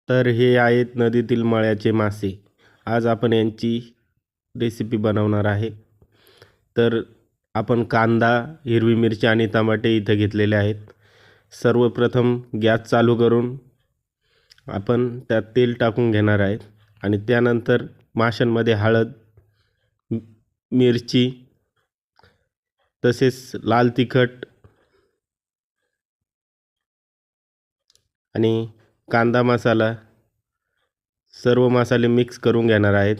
तर हे आहेत नदीतील मळ्याचे मासे. आज आपण यांची रेसिपी बनवणार आहे. तर आपण कांदा, हिरवी मिरची आणि टमाटे इथे घेतलेले आहेत. सर्वप्रथम गॅस चालू करून आपण त्यात तेल टाकून घेणार आहे आणि त्यानंतर माशांमध्ये हळद, मिरची तसेच लाल तिखट आणि कांदा मसाला सर्व मसाले मिक्स करून घेणार आहेत.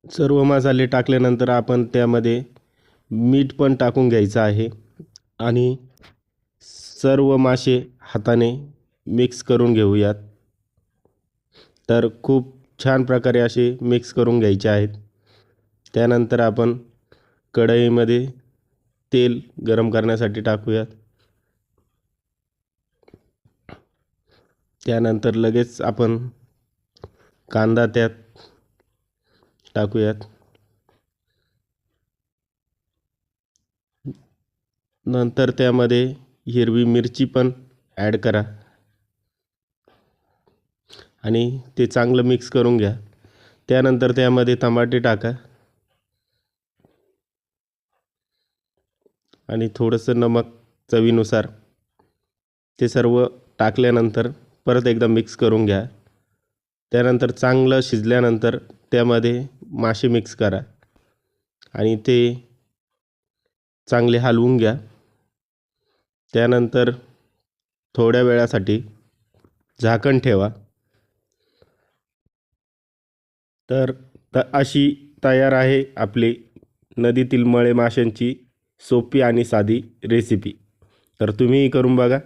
सर्व मसाले टाकल्यानंतर आपण त्यामध्ये मीठ पण टाकून घ्यायचं आहे आणि सर्व मासे हाताने मिक्स करून घेऊयात. तर खूप छान प्रकारे असे मिक्स करून घ्यायचे आहेत. त्यानंतर आपण कढईमध्ये तेल गरम करण्यासाठी टाकूयात. त्यानंतर लगेच आपण कांदा त्यात टाकूयात. नंतर त्यामध्ये हिरवी मिरची पण ॲड करा आणि ते चांगलं मिक्स करून घ्या. त्यानंतर त्यामध्ये टमाटे टाका आणि थोडंसं नमक चवीनुसार. ते सर्व टाकल्यानंतर परत एकदा मिक्स करून घ्या. त्यानंतर चांगलं शिजल्यानंतर त्यामध्ये मासे मिक्स करा आणि ते चांगले हलवून घ्या. त्यानंतर थोड्या वेळासाठी झाकण ठेवा. तर अशी तयार आहे आपली नदीतील मळे माशांची सोपी आणि साधी रेसिपी. तर तुम्हीही करून बघा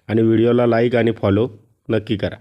आणि व्हिडिओला लाईक आणि फॉलो नक्की करा.